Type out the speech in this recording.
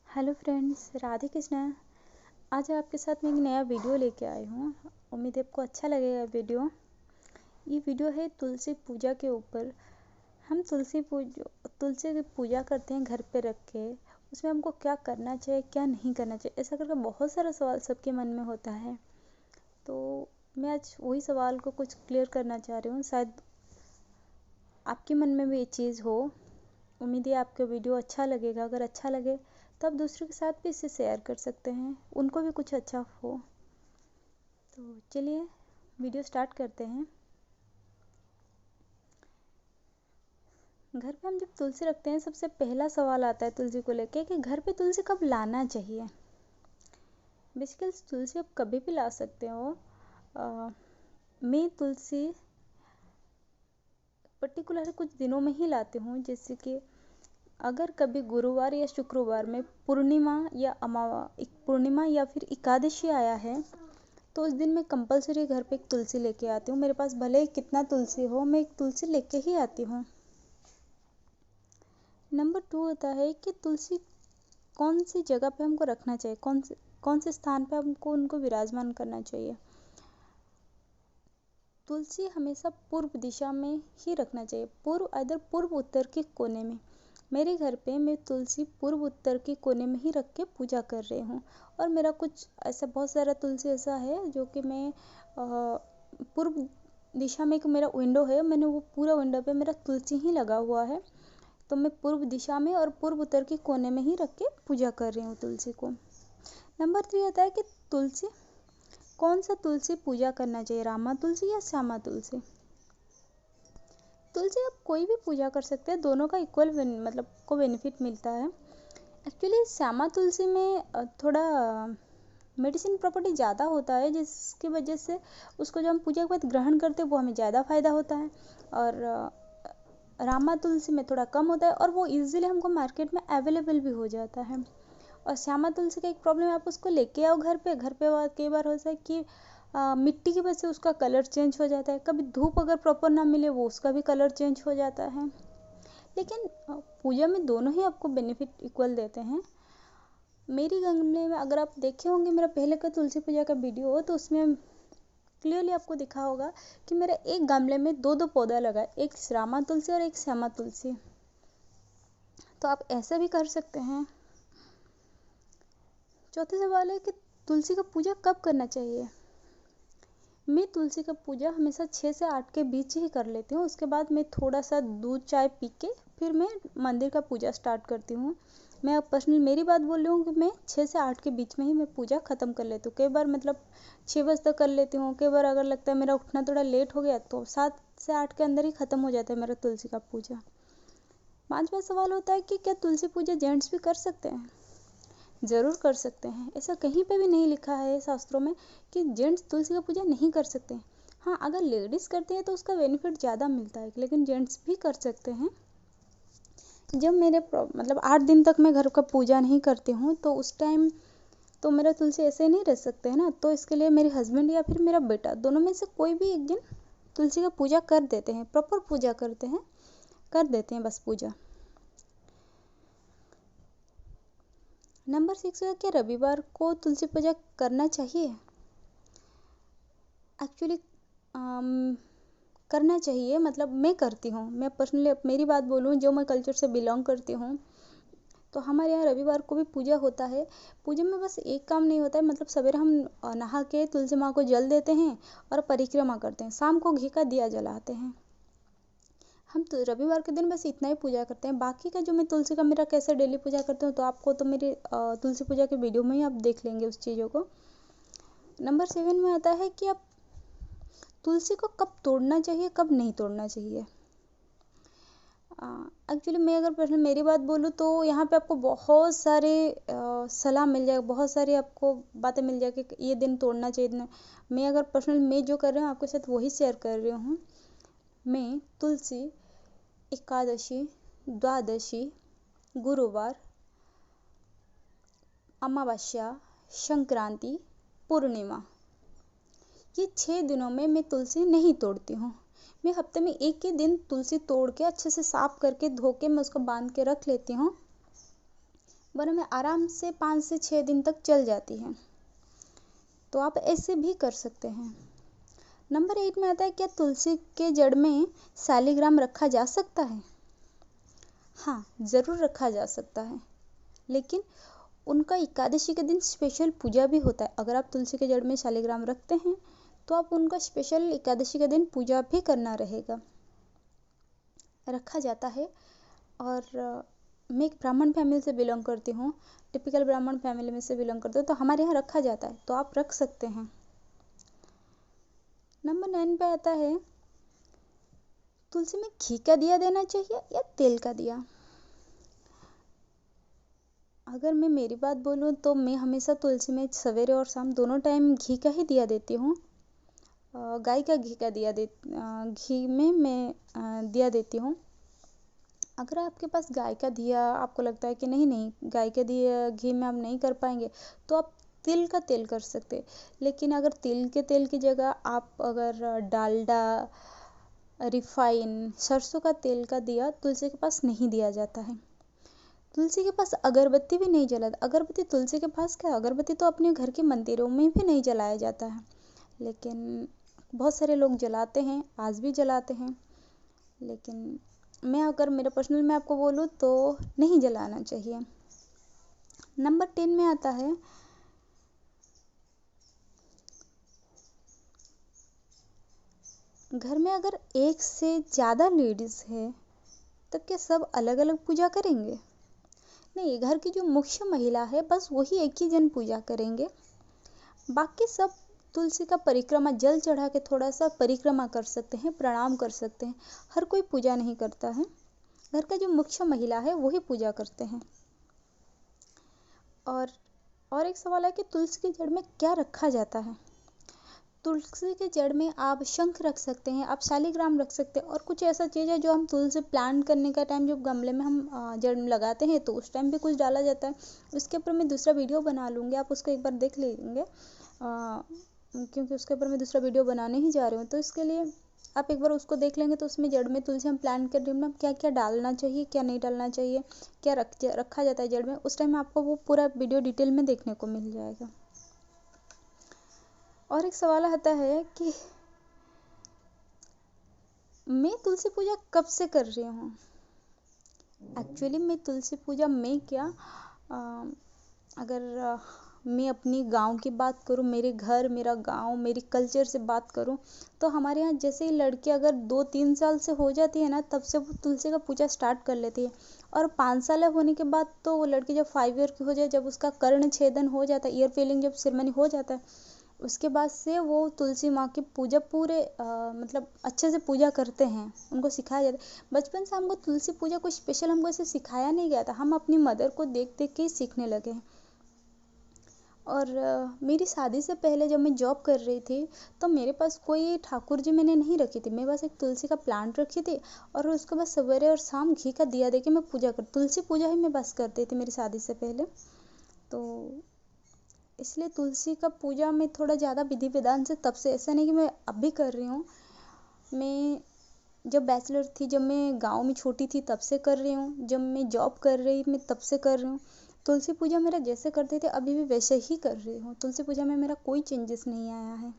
Hello friends, Radhe Krishna. आज आपके साथ मैं एक नया वीडियो लेके आई हूँ। उम्मीद है आपको अच्छा लगेगा वीडियो। ये वीडियो है तुलसी पूजा के ऊपर। हम तुलसी की पूजा करते हैं घर पे रख के। उसमें हमको क्या करना चाहिए, क्या नहीं करना चाहिए, ऐसा करके बहुत सारा सवाल सबके मन में होता है। तो मैं आज वही सवाल को कुछ क्लियर करना चाह रही हूँ। शायद आपके मन में भी ये चीज़ हो। उम्मीद है आपको वीडियो अच्छा लगेगा। अगर अच्छा लगे तो आप दूसरों के साथ भी इसे शेयर कर सकते हैं, उनको भी कुछ अच्छा हो। तो चलिए वीडियो स्टार्ट करते हैं। घर पे हम जब तुलसी रखते हैं, सबसे पहला सवाल आता है तुलसी को लेके कि घर पे तुलसी कब लाना चाहिए। बेसिकली तुलसी आप कभी भी ला सकते हो। मैं तुलसी पर्टिकुलर कुछ दिनों में ही लाती हूँ, जैसे कि अगर कभी गुरुवार या शुक्रवार में पूर्णिमा या फिर एकादशी आया है तो उस दिन मैं कंपलसरी घर पे एक तुलसी लेके आती हूँ। मेरे पास भले ही कितना तुलसी हो, मैं एक तुलसी लेके ही आती हूँ। नंबर 2 होता है कि तुलसी कौन सी जगह पे हमको रखना चाहिए, कौन से स्थान पे हमको उनको विराजमान करना चाहिए। तुलसी हमेशा पूर्व दिशा में ही रखना चाहिए, पूर्व उत्तर के कोने में। मेरे घर पे मैं तुलसी पूर्व उत्तर के कोने में ही रख के पूजा कर रही हूँ। और मेरा कुछ ऐसा बहुत सारा तुलसी ऐसा है जो कि मैं पूर्व दिशा में एक मेरा विंडो है, मैंने वो पूरा विंडो पे मेरा तुलसी ही लगा हुआ है। तो मैं पूर्व दिशा में और पूर्व उत्तर के कोने में ही रख के पूजा कर रही हूँ तुलसी को। नंबर 3 आता है कि कौन सा तुलसी पूजा करना चाहिए, रामा तुलसी या श्यामा तुलसी। तुलसी आप कोई भी पूजा कर सकते हैं, दोनों का इक्वल मतलब को बेनिफिट मिलता है। एक्चुअली श्यामा तुलसी में थोड़ा मेडिसिन प्रॉपर्टी ज़्यादा होता है, जिसकी वजह से उसको जब हम पूजा के बाद ग्रहण करते हैं वो हमें ज़्यादा फायदा होता है। और रामा तुलसी में थोड़ा कम होता है और वो इजीली हमको मार्केट में अवेलेबल भी हो जाता है। और श्यामा तुलसी का एक प्रॉब्लम है, आप उसको लेके आओ घर पे कई बार होता है कि मिट्टी की वजह से उसका कलर चेंज हो जाता है। कभी धूप अगर प्रॉपर ना मिले वो उसका भी कलर चेंज हो जाता है। लेकिन पूजा में दोनों ही आपको बेनिफिट इक्वल देते हैं। मेरी गमले में अगर आप देखे होंगे मेरा पहले का तुलसी पूजा का वीडियो हो तो उसमें क्लियरली आपको दिखा होगा कि मेरा एक गमले में दो पौधा लगा है, एक रामा तुलसी और एक श्यामा तुलसी। तो आप ऐसा भी कर सकते हैं। चौथा सवाल है कि तुलसी का पूजा कब करना चाहिए। मैं तुलसी का पूजा हमेशा 6 से 8 के बीच ही कर लेती हूँ। उसके बाद मैं थोड़ा सा दूध चाय पी के फिर मैं मंदिर का पूजा स्टार्ट करती हूँ। मैं अब पर्सनल मेरी बात बोल रही हूँ कि मैं 6 से 8 के बीच में ही मैं पूजा ख़त्म कर लेती हूँ। कई बार मतलब 6 बजे तक कर लेती हूँ। कई बार अगर लगता है मेरा उठना थोड़ा लेट हो गया तो 7 से 8 के अंदर ही ख़त्म हो जाता है मेरा तुलसी का पूजा। 5वां सवाल होता है कि क्या तुलसी पूजा जेंट्स भी कर सकते हैं। ज़रूर कर सकते हैं। ऐसा कहीं पे भी नहीं लिखा है शास्त्रों में कि जेंट्स तुलसी का पूजा नहीं कर सकते। हाँ, अगर लेडीज़ करती है तो उसका बेनिफिट ज़्यादा मिलता है, लेकिन जेंट्स भी कर सकते हैं। जब मेरे मतलब 8 दिन तक मैं घर का पूजा नहीं करती हूँ तो उस टाइम तो मेरा तुलसी ऐसे नहीं रह सकते है ना। तो इसके लिए मेरे हस्बैंड या फिर मेरा बेटा दोनों में से कोई भी एक दिन तुलसी का पूजा कर देते हैं, प्रॉपर पूजा कर देते हैं बस पूजा। नंबर 6 है कि रविवार को तुलसी पूजा करना चाहिए। एक्चुअली करना चाहिए, मतलब मैं करती हूँ। मैं पर्सनली मेरी बात बोलूँ, जो मैं कल्चर से बिलोंग करती हूँ तो हमारे यहाँ रविवार को भी पूजा होता है। पूजा में बस एक काम नहीं होता है, मतलब सवेरे हम नहा के तुलसी माँ को जल देते हैं और परिक्रमा करते हैं, शाम को घी का दिया जलाते हैं। हम तो रविवार के दिन बस इतना ही पूजा करते हैं। बाकी का जो मैं तुलसी का मेरा कैसे डेली पूजा करती हूँ तो आपको तो मेरी तुलसी पूजा के वीडियो में ही आप देख लेंगे उस चीज़ों को। नंबर 7 में आता है कि आप तुलसी को कब तोड़ना चाहिए, कब नहीं तोड़ना चाहिए। एक्चुअली मैं अगर पर्सनल मेरी बात बोलूँ तो यहाँ पे आपको बहुत सारे सलाह मिल जाएगा, बहुत सारी आपको बातें मिल जाएगी कि ये दिन तोड़ना चाहिए। मैं अगर पर्सनल मैं जो कर रही हूँ आपके साथ वही शेयर कर रही हूँ। मैं तुलसी एकादशी, द्वादशी, गुरुवार, अमावस्या, संक्रांति, पूर्णिमा, ये 6 दिनों में मैं तुलसी नहीं तोड़ती हूँ। मैं हफ्ते में एक ही दिन तुलसी तोड़ के अच्छे से साफ करके धो के मैं उसको बांध के रख लेती हूँ। वरना में आराम से 5 से 6 दिन तक चल जाती है। तो आप ऐसे भी कर सकते हैं। नंबर 8 में आता है, क्या तुलसी के जड़ में शालिग्राम रखा जा सकता है? हाँ, ज़रूर रखा जा सकता है, लेकिन उनका एकादशी के दिन स्पेशल पूजा भी होता है। अगर आप तुलसी के जड़ में शालिग्राम रखते हैं तो आप उनका स्पेशल एकादशी के दिन पूजा भी करना रहेगा। रखा जाता है। और मैं एक ब्राह्मण फैमिली से बिलोंग करती हूँ, टिपिकल ब्राह्मण फैमिली में से बिलोंग करती हूँ, तो हमारे यहाँ रखा जाता है, तो आप रख सकते हैं। नंबर 9 पे आता है, तुलसी में घी का दिया देना चाहिए या तेल का दिया? अगर मैं मेरी बात बोलूँ तो मैं हमेशा तुलसी में सवेरे और शाम दोनों टाइम घी का ही दिया देती हूँ। गाय का घी का घी में मैं दिया देती हूँ। अगर आपके पास गाय का दिया, आपको लगता है कि नहीं गाय के दिया घी में आप नहीं कर पाएंगे, तो आप तिल का तेल कर सकते। लेकिन अगर तिल के तेल की जगह आप अगर डालडा, रिफाइन, सरसों का तेल का दिया तुलसी के पास नहीं दिया जाता है। तुलसी के पास अगरबत्ती भी नहीं जलाता। अगरबत्ती तुलसी के पास क्या, अगरबत्ती तो अपने घर के मंदिरों में भी नहीं जलाया जाता है, लेकिन बहुत सारे लोग जलाते हैं, आज भी जलाते हैं। लेकिन मैं अगर मेरा पर्सनल मैं आपको बोलूँ तो नहीं जलाना चाहिए। नंबर 10 में आता है, घर में अगर एक से ज़्यादा लेडीज़ है तब क्या सब अलग अलग पूजा करेंगे? नहीं, घर की जो मुख्य महिला है बस वही एक ही जन पूजा करेंगे। बाकी सब तुलसी का परिक्रमा जल चढ़ा के थोड़ा सा परिक्रमा कर सकते हैं, प्रणाम कर सकते हैं। हर कोई पूजा नहीं करता है, घर का जो मुख्य महिला है वही पूजा करते हैं। और एक सवाल है कि तुलसी की जड़ में क्या रखा जाता है? तुलसी के जड़ में आप शंख रख सकते हैं, आप शालिग्राम रख सकते हैं, और कुछ ऐसा चीज़ है जो हम तुलसी प्लांट करने का टाइम जब गमले में हम जड़ में लगाते हैं तो उस टाइम भी कुछ डाला जाता है। उसके ऊपर मैं दूसरा वीडियो बना लूँगी, आप उसको एक बार देख लेंगे, क्योंकि उसके ऊपर मैं दूसरा वीडियो बनाने ही जा रही हूँ। तो इसके लिए आप एक बार उसको देख लेंगे तो उसमें जड़ में तुलसी हम प्लांट करने में क्या क्या डालना चाहिए, क्या नहीं डालना चाहिए, क्या रखा जाता है जड़ में, उस टाइम आपको वो पूरा वीडियो डिटेल में देखने को मिल जाएगा। और एक सवाल आता है कि मैं तुलसी पूजा कब से कर रही हूँ? एक्चुअली मैं तुलसी पूजा मैं क्या, अगर मैं अपनी गांव की बात करूँ, मेरे घर, मेरा गांव, मेरी कल्चर से बात करूँ, तो हमारे यहाँ जैसे ही लड़की अगर 2-3 साल से हो जाती है ना, तब से वो तुलसी का पूजा स्टार्ट कर लेती है। और 5 साल होने के बाद तो वो लड़की जब 5 ईयर की हो जाए, जब उसका कर्ण छेदन हो जाता है, ईयर फिलिंग जब सेरेमनी हो जाता है, उसके बाद से वो तुलसी माँ की पूजा पूरे मतलब अच्छे से पूजा करते हैं, उनको सिखाया जाता है। बचपन से हमको तुलसी पूजा को स्पेशल हमको ऐसे सिखाया नहीं गया था, हम अपनी मदर को देख देख के ही सीखने लगे हैं। और मेरी शादी से पहले जब मैं जॉब कर रही थी तो मेरे पास कोई ठाकुर जी मैंने नहीं रखी थी, मेरे पास एक तुलसी का प्लांट रखी थी, और उसके बाद सवेरे और शाम घी का दिया दे के मैं पूजा कर तुलसी पूजा ही मैं बस करती थी मेरी शादी से पहले। तो इसलिए तुलसी का पूजा में थोड़ा ज़्यादा विधि विधान से, तब से, ऐसा नहीं कि मैं अब भी कर रही हूँ। मैं जब बैचलर थी, जब मैं गांव में छोटी थी तब से कर रही हूँ, जब मैं जॉब कर रही मैं तब से कर रही हूँ। तुलसी पूजा मेरा जैसे करते थे अभी भी वैसे ही कर रही हूँ। तुलसी पूजा में मेरा कोई चेंजेस नहीं आया है।